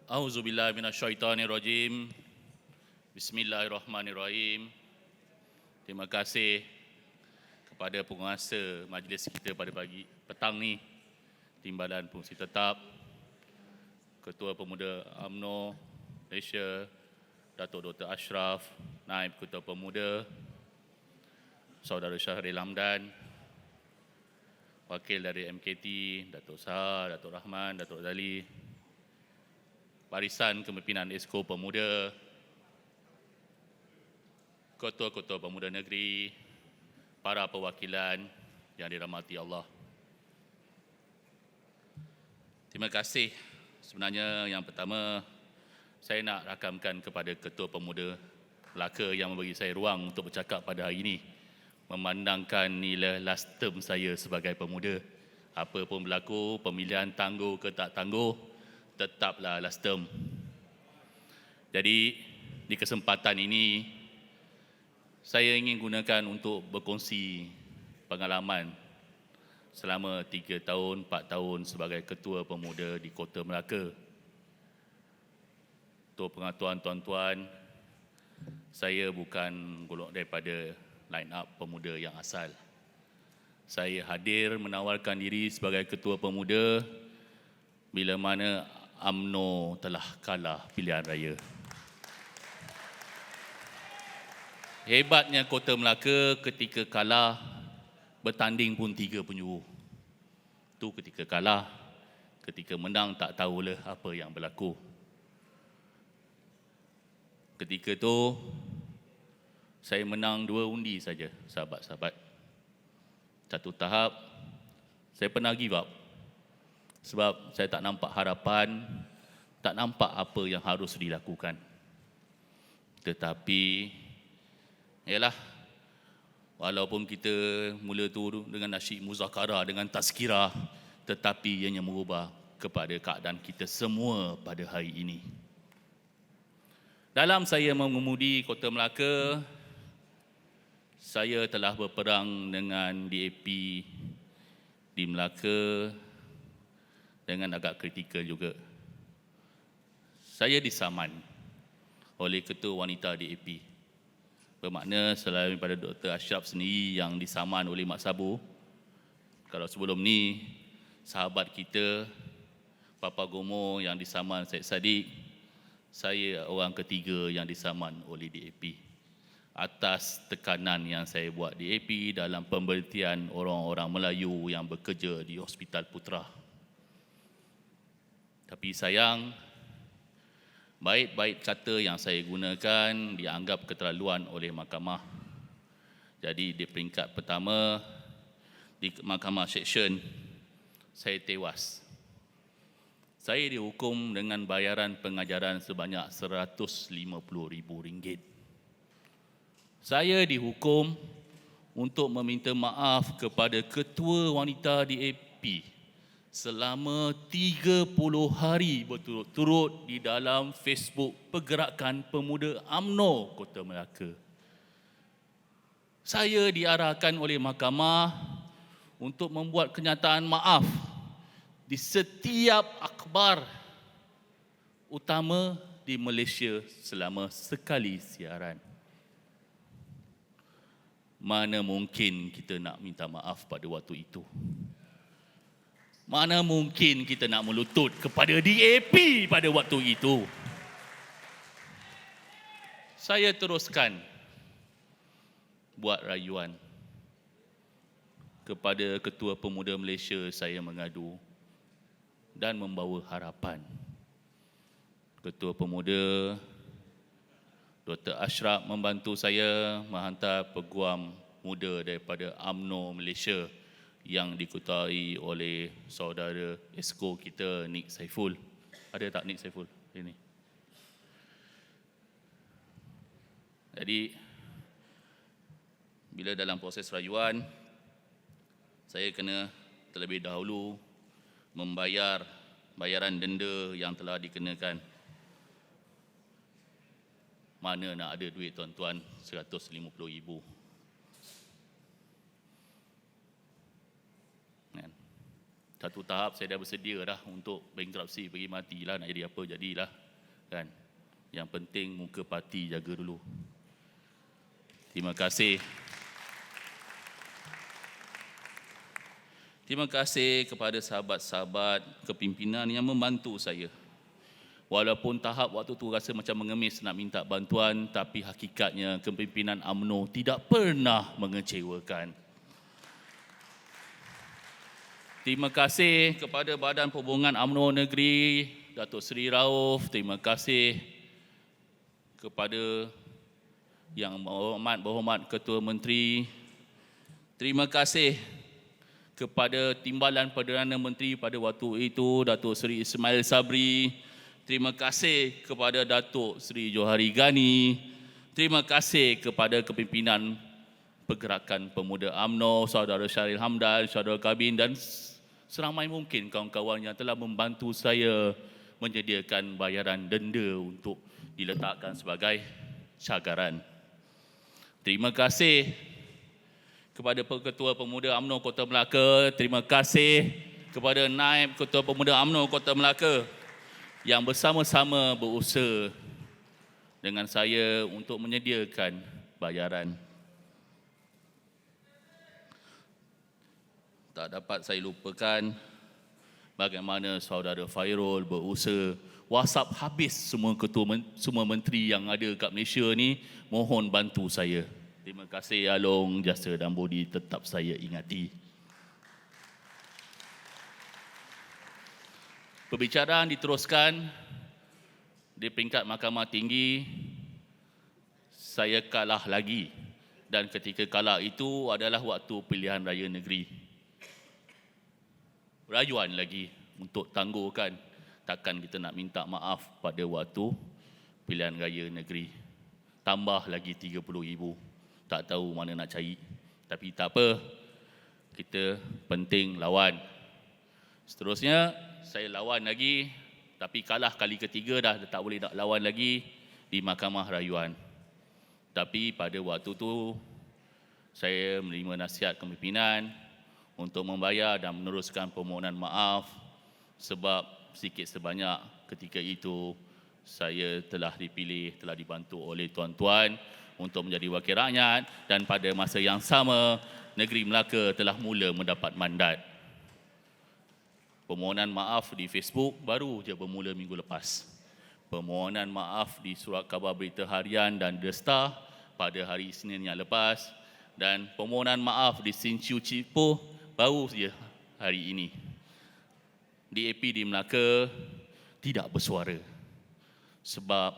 Auzubillahi minasyaitonirrajim. Bismillahirrahmanirrahim. Terima kasih kepada penguasa majlis kita pada petang ni, Timbalan Fungsi Tetap, Ketua Pemuda UMNO Malaysia, Datuk Dr. Ashraf, Naib Ketua Pemuda, Saudara Syahril Hamdan, Wakil dari MKT, Datuk Sahar, Datuk Rahman, Datuk Zali, Barisan Kepimpinan Esko Pemuda, Ketua-Ketua Pemuda Negeri, para perwakilan yang dirahmati Allah. Terima kasih. Sebenarnya yang pertama, saya nak rakamkan kepada Ketua Pemuda Melaka yang memberi saya ruang untuk bercakap pada hari ini. Memandangkan nilai last term saya sebagai pemuda. Apa pun berlaku, pemilihan tangguh ke tak tangguh, tetaplah last term. Jadi, di kesempatan ini, saya ingin gunakan untuk berkongsi pengalaman selama 3 tahun, 4 tahun sebagai Ketua Pemuda di Kota Melaka. Untuk pengetahuan tuan-tuan, saya bukan golongan daripada line up pemuda yang asal. Saya hadir menawarkan diri sebagai Ketua Pemuda bila mana UMNO telah kalah pilihan raya. Hebatnya Kota Melaka ketika kalah, bertanding pun 3 penjuru. Itu ketika kalah, ketika menang tak tahulah apa yang berlaku. Ketika itu, saya menang 2 undi saja, sahabat-sahabat. Satu tahap, saya pernah give up. Sebab saya tak nampak harapan, tak nampak apa yang harus dilakukan. Tetapi, ialah, walaupun kita mula tu dengan nasyid muzakarah, dengan tazkirah, tetapi ianya merubah kepada keadaan kita semua pada hari ini. Dalam saya mengemudi Kota Melaka, saya telah berperang dengan DAP di Melaka dengan agak kritikal juga. Saya disaman oleh Ketua Wanita DAP. Bermakna selain daripada Dr. Ashraf sendiri yang disaman oleh Mak Sabu, kalau sebelum ni sahabat kita Papa Gomo yang disaman Syed Saddiq, saya orang ketiga yang disaman oleh DAP atas tekanan yang saya buat DAP dalam pemberhentian orang-orang Melayu yang bekerja di Hospital Putra. Tapi sayang, baik-baik kata yang saya gunakan dianggap keterlaluan oleh mahkamah. Jadi di peringkat pertama, di mahkamah seksyen, saya tewas. Saya dihukum dengan bayaran pengajaran sebanyak RM150,000. Saya dihukum untuk meminta maaf kepada Ketua Wanita DAP selama 30 hari berturut-turut di dalam Facebook Pergerakan Pemuda UMNO Kota Melaka. Saya diarahkan oleh mahkamah untuk membuat kenyataan maaf di setiap akhbar utama di Malaysia selama sekali siaran. Mana mungkin kita nak minta maaf pada waktu itu? Mana mungkin kita nak melutut kepada DAP pada waktu itu? Saya teruskan buat rayuan kepada Ketua Pemuda Malaysia, saya mengadu dan membawa harapan. Ketua Pemuda Dr. Ashraf membantu saya menghantar peguam muda daripada UMNO Malaysia yang diketuai oleh saudara Esko kita, Nik Saiful. Ada tak Nik Saiful ini? Jadi, bila dalam proses rayuan, saya kena terlebih dahulu membayar bayaran denda yang telah dikenakan. Mana nak ada duit tuan-tuan, RM150,000. Satu tahap saya dah bersedia dah untuk bankruptcy, pergi matilah, nak jadi apa jadilah, kan. Yang penting muka parti jaga dulu. Terima kasih. Terima kasih kepada sahabat-sahabat kepimpinan yang membantu saya. Walaupun tahap waktu tu rasa macam mengemis nak minta bantuan, tapi hakikatnya kepimpinan UMNO tidak pernah mengecewakan. Terima kasih kepada Badan Perhubungan UMNO Negeri, Datuk Seri Rauf. Terima kasih kepada Yang Berhormat Ketua Menteri. Terima kasih kepada Timbalan Perdana Menteri pada waktu itu, Datuk Seri Ismail Sabri. Terima kasih kepada Datuk Seri Johari Ghani. Terima kasih kepada kepimpinan Pergerakan Pemuda UMNO, Saudara Syaril Hamdan, Saudara Kabin dan seramai mungkin kawan-kawan yang telah membantu saya menyediakan bayaran denda untuk diletakkan sebagai cagaran. Terima kasih kepada Ketua Pemuda UMNO Kota Melaka. Terima kasih kepada Naib Ketua Pemuda UMNO Kota Melaka yang bersama-sama berusaha dengan saya untuk menyediakan bayaran. Tak dapat saya lupakan bagaimana saudara Fairul berusaha. WhatsApp habis semua menteri yang ada kat Malaysia ni, mohon bantu saya. Terima kasih Along, jasa dan budi tetap saya ingati. Perbicaraan diteruskan di peringkat Mahkamah Tinggi. Saya kalah lagi, dan ketika kalah itu adalah waktu pilihan raya negeri. Rayuan lagi untuk tangguhkan. Takkan kita nak minta maaf pada waktu pilihan raya negeri. Tambah lagi 30,000. Tak tahu mana nak cari. Tapi tak apa. Kita penting lawan. Seterusnya, saya lawan lagi. Tapi kalah kali ketiga dah tak boleh nak lawan lagi di Mahkamah Rayuan. Tapi pada waktu tu, saya menerima nasihat kepimpinan untuk membayar dan meneruskan permohonan maaf sebab sedikit sebanyak ketika itu saya telah dipilih, telah dibantu oleh tuan-tuan untuk menjadi wakil rakyat, dan pada masa yang sama negeri Melaka telah mula mendapat mandat. Permohonan maaf di Facebook baru je bermula minggu lepas. Permohonan maaf di Surat Khabar Berita Harian dan The Star pada hari Isnin yang lepas, dan permohonan maaf di Sinciu Cipoh baru saja hari ini. DAP di Melaka tidak bersuara sebab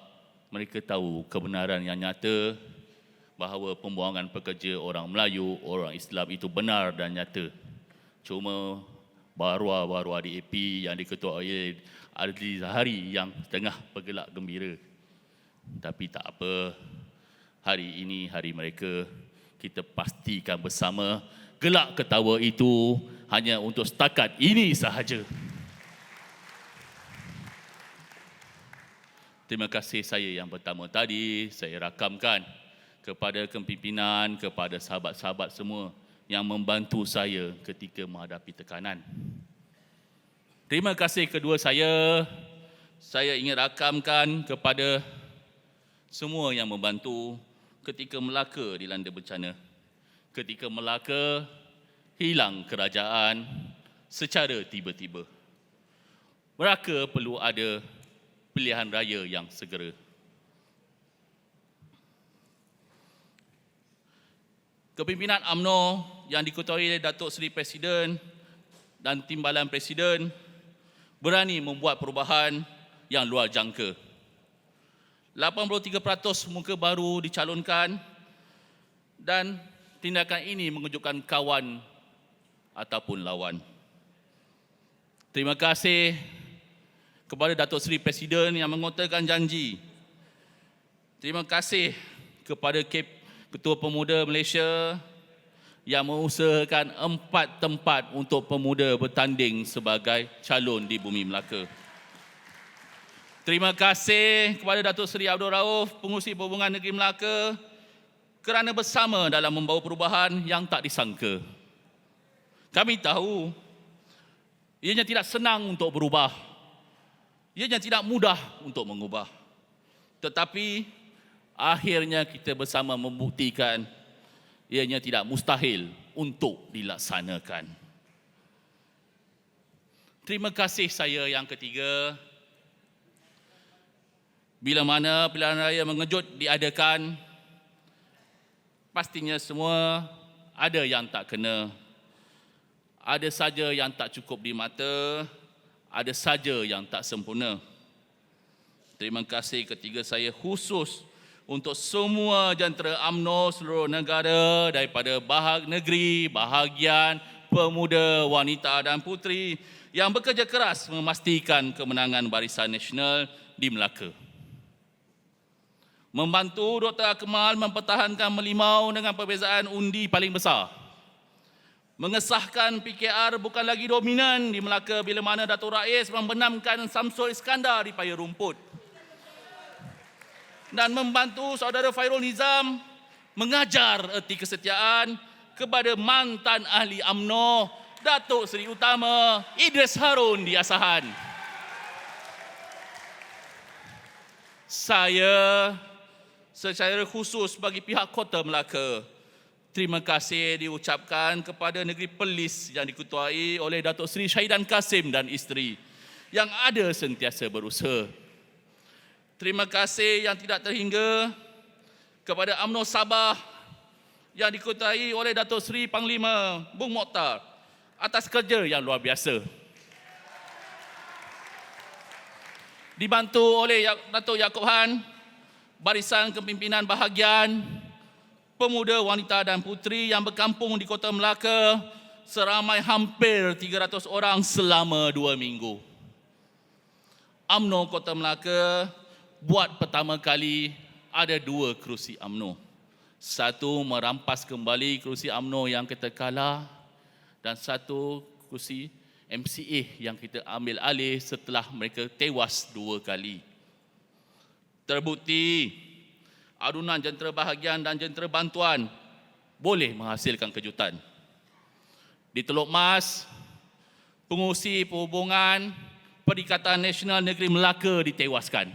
mereka tahu kebenaran yang nyata bahawa pembuangan pekerja orang Melayu, orang Islam itu benar dan nyata. Cuma baru-baru DAP yang diketuai oleh Adli Zahari yang tengah bergelak gembira. Tapi tak apa, hari ini hari mereka. Kita pastikan bersama gelak ketawa itu hanya untuk setakat ini sahaja. Terima kasih saya yang pertama tadi, saya rakamkan kepada kepimpinan, kepada sahabat-sahabat semua yang membantu saya ketika menghadapi tekanan. Terima kasih kedua saya ingin rakamkan kepada semua yang membantu ketika Melaka dilanda bencana. Ketika Melaka hilang kerajaan secara tiba-tiba. Melaka perlu ada pilihan raya yang segera. Kepimpinan UMNO yang diketuai oleh Datuk Seri Presiden dan Timbalan Presiden berani membuat perubahan yang luar jangka. 83% muka baru dicalonkan dan tindakan ini mengejutkan kawan ataupun lawan. Terima kasih kepada Datuk Seri Presiden yang mengutarakan janji. Terima kasih kepada Ketua Pemuda Malaysia yang mengusahakan 4 tempat untuk pemuda bertanding sebagai calon di Bumi Melaka. Terima kasih kepada Datuk Seri Abdul Rauf, Pengerusi Perhubungan Negeri Melaka, kerana bersama dalam membawa perubahan yang tak disangka. Kami tahu Ianya tidak senang untuk berubah. Ianya tidak mudah untuk mengubah. Tetapi akhirnya kita bersama membuktikan ianya tidak mustahil untuk dilaksanakan. Terima kasih saya yang ketiga. Bila mana pilihan raya mengejut diadakan, pastinya semua ada yang tak kena. Ada saja yang tak cukup di mata, ada saja yang tak sempurna. Terima kasih ketiga saya khusus untuk semua jentera UMNO seluruh negara daripada negeri, bahagian, pemuda, wanita dan puteri yang bekerja keras memastikan kemenangan Barisan Nasional di Melaka. Membantu Dr. Akmal mempertahankan Merlimau dengan perbezaan undi paling besar. Mengesahkan PKR bukan lagi dominan di Melaka bila mana Datuk Rais membenamkan Samsul Iskandar di paya rumput. Dan membantu saudara Fairul Nizam mengajar erti kesetiaan kepada mantan ahli UMNO Datuk Seri Utama Idris Harun di Asahan. Saya secara khusus bagi pihak Kota Melaka, terima kasih diucapkan kepada Negeri Perlis yang diketuai oleh Datuk Seri Syahidan Kasim dan isteri yang ada sentiasa berusaha. Terima kasih yang tidak terhingga kepada UMNO Sabah yang diketuai oleh Datuk Seri Panglima Bung Mokhtar atas kerja yang luar biasa. Dibantu oleh Datuk Yaakob Han, Barisan Kepimpinan Bahagian, pemuda, wanita dan puteri yang berkampung di Kota Melaka seramai hampir 300 orang selama 2 minggu. UMNO Kota Melaka buat pertama kali ada 2 kerusi UMNO. Satu merampas kembali kerusi UMNO yang kita kalah dan satu kerusi MCA yang kita ambil alih setelah mereka tewas 2 kali. Terbukti adunan jentera bahagian dan jentera bantuan boleh menghasilkan kejutan. Di Teluk Mas, pengurusi perhubungan Perikatan Nasional Negeri Melaka ditewaskan.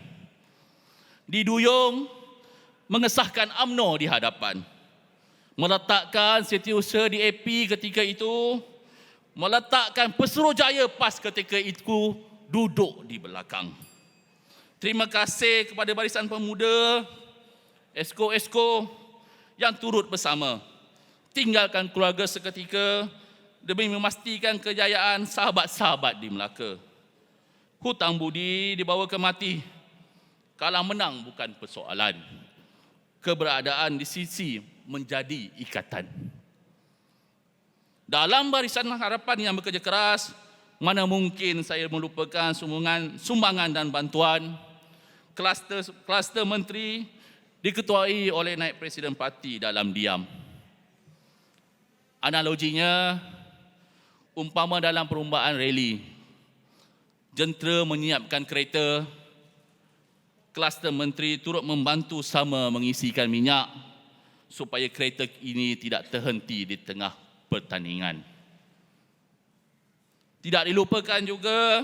Di Duyung, mengesahkan UMNO di hadapan. Meletakkan setiausaha di AP ketika itu, meletakkan Pesuruhjaya PAS ketika itu duduk di belakang. Terima kasih kepada Barisan Pemuda, esko-esko yang turut bersama, tinggalkan keluarga seketika demi memastikan kejayaan sahabat-sahabat di Melaka. Hutang budi dibawa ke mati, kalah menang bukan persoalan. Keberadaan di sisi menjadi ikatan. Dalam Barisan Harapan yang bekerja keras, mana mungkin saya melupakan sumbangan dan bantuan. Kluster menteri diketuai oleh Naib Presiden Parti dalam diam. Analoginya, umpama dalam perlombaan rally, jentera menyiapkan kereta, kluster menteri turut membantu sama mengisikan minyak supaya kereta ini tidak terhenti di tengah pertandingan. Tidak dilupakan juga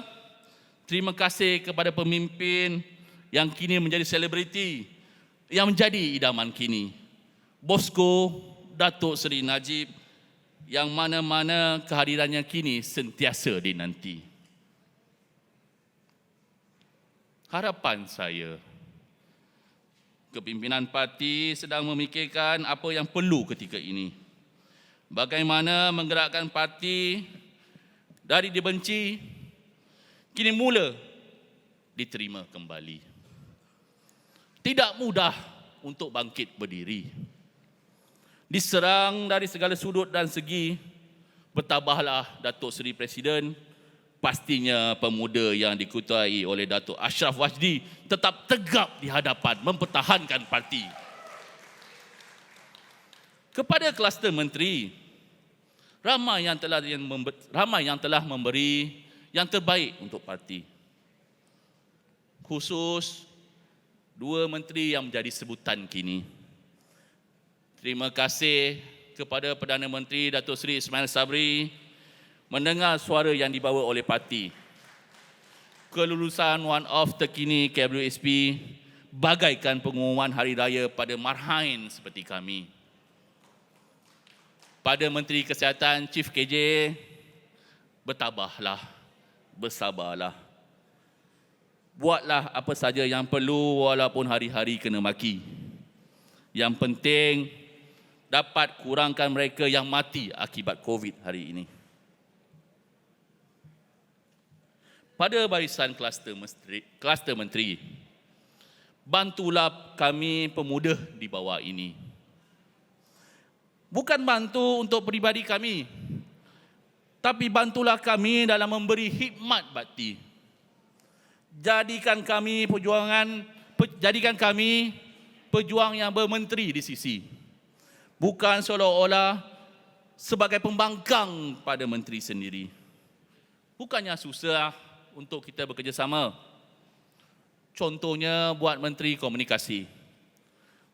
terima kasih kepada pemimpin yang kini menjadi selebriti, yang menjadi idaman kini. Bosku Datuk Seri Najib yang mana-mana kehadirannya kini sentiasa dinanti. Harapan saya, kepimpinan parti sedang memikirkan apa yang perlu ketika ini. Bagaimana menggerakkan parti dari dibenci, kini mula diterima kembali. Tidak mudah untuk bangkit berdiri. Diserang dari segala sudut dan segi, bertabahlah Datuk Seri Presiden. Pastinya pemuda yang diketuai oleh Datuk Ashraf Wajdi tetap tegap di hadapan mempertahankan parti. Kepada kluster menteri, ramai yang telah memberi yang terbaik untuk parti. Khusus 2 menteri yang menjadi sebutan kini. Terima kasih kepada Perdana Menteri Datuk Seri Ismail Sabri mendengar suara yang dibawa oleh parti. Kelulusan one-off terkini KWSP bagaikan pengumuman hari raya pada marhain seperti kami. Pada Menteri Kesihatan, Chief KJ, bertabahlah, bersabarlah. Buatlah apa saja yang perlu walaupun hari-hari kena maki. Yang penting dapat kurangkan mereka yang mati akibat COVID hari ini. Pada barisan kluster menteri, bantulah kami pemuda di bawah ini. Bukan bantu untuk peribadi kami, tapi bantulah kami dalam memberi khidmat bakti. Jadikan kami pejuang yang bermenteri di sisi. Bukan seolah-olah sebagai pembangkang pada menteri sendiri. Bukannya susah untuk kita bekerjasama. Contohnya buat Menteri Komunikasi.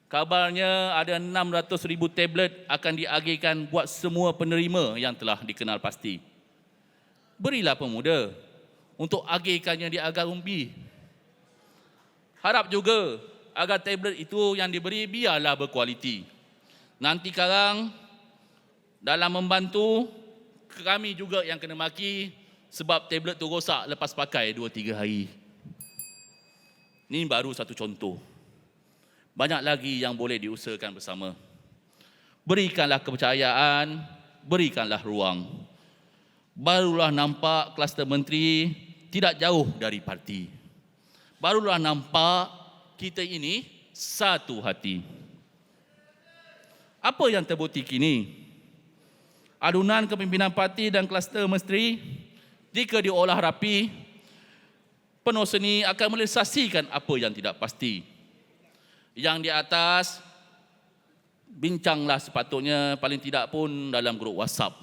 Kabarnya ada 600,000 tablet akan diagihkan buat semua penerima yang telah dikenal pasti. Berilah pemuda untuk agihkannya di agar umbi. Harap juga agar tablet itu yang diberi biarlah berkualiti. Nanti sekarang dalam membantu, kami juga yang kena maki sebab tablet tu rosak lepas pakai 2-3 hari. Ini baru satu contoh. Banyak lagi yang boleh diusahakan bersama. Berikanlah kepercayaan, berikanlah ruang. Barulah nampak kluster menteri tidak jauh dari parti. Barulah nampak kita ini satu hati. Apa yang terbukti kini? Adunan kepimpinan parti dan kluster menteri jika diolah rapi, penuh seni akan merealisasikan apa yang tidak pasti. Yang di atas, bincanglah sepatutnya paling tidak pun dalam grup WhatsApp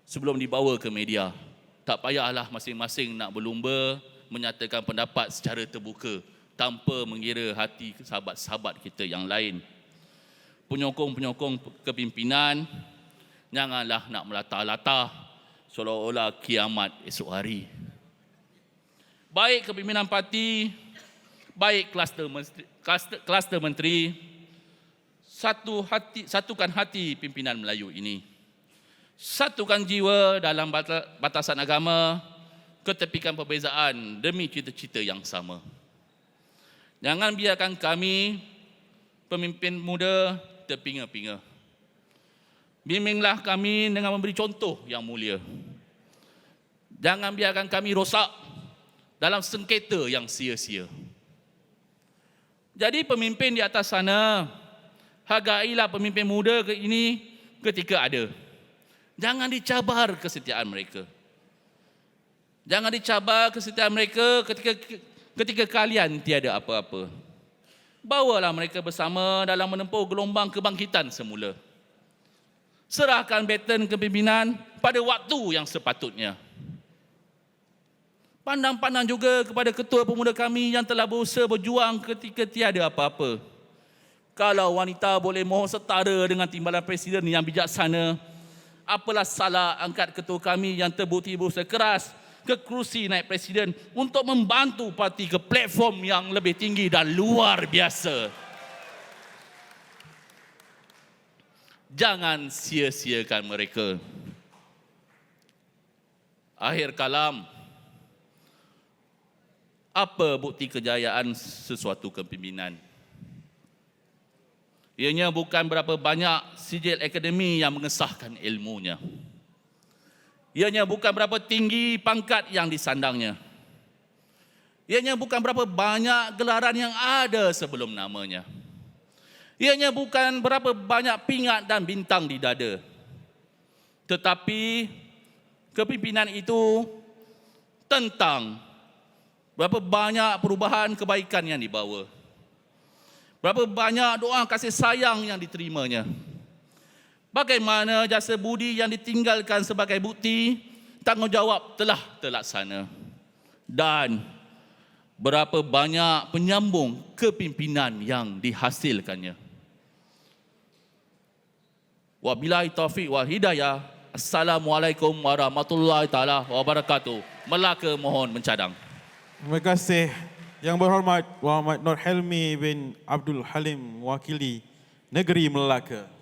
sebelum dibawa ke media. Tak payahlah masing-masing nak berlumba menyatakan pendapat secara terbuka tanpa mengira hati sahabat-sahabat kita yang lain. Penyokong-penyokong kepimpinan, janganlah nak melatah-latah seolah-olah kiamat esok hari. Baik kepimpinan parti, baik kluster menteri, satukan hati pimpinan Melayu ini. Satukan jiwa dalam batasan agama, ketepikan perbezaan demi cita-cita yang sama. Jangan biarkan kami, pemimpin muda, terpinga-pinga. Bimbinglah kami dengan memberi contoh yang mulia. Jangan biarkan kami rosak dalam sengketa yang sia-sia. Jadi pemimpin di atas sana, hargailah pemimpin muda ini ketika ada. Jangan dicabar kesetiaan mereka. Jangan dicabar kesetiaan mereka ketika kalian tiada apa-apa. Bawalah mereka bersama dalam menempuh gelombang kebangkitan semula. Serahkan baton kepimpinan pada waktu yang sepatutnya. Pandang-pandang juga kepada ketua pemuda kami yang telah berusaha berjuang ketika tiada apa-apa. Kalau wanita boleh mohon setara dengan timbalan presiden yang bijaksana, apalah salah angkat ketua kami yang terbukti berusaha keras ke kerusi naik presiden untuk membantu parti ke platform yang lebih tinggi dan luar biasa. Jangan sia-siakan mereka. Akhir kalam, apa bukti kejayaan sesuatu kepimpinan? Ianya bukan berapa banyak sijil akademi yang mengesahkan ilmunya. Ianya bukan berapa tinggi pangkat yang disandangnya. Ianya bukan berapa banyak gelaran yang ada sebelum namanya. Ianya bukan berapa banyak pingat dan bintang di dada. Tetapi kepimpinan itu tentang berapa banyak perubahan kebaikan yang dibawa. Berapa banyak doa kasih sayang yang diterimanya. Bagaimana jasa budi yang ditinggalkan sebagai bukti tanggungjawab telah terlaksana. Dan berapa banyak penyambung kepimpinan yang dihasilkannya. Wabillahi taufiq wal hidayah. Assalamualaikum warahmatullahi taala wabarakatuh. Melaka mohon mencadang. Terima kasih. Yang berhormat Muhammad Nur Helmi bin Abdul Halim mewakili Negeri Melaka.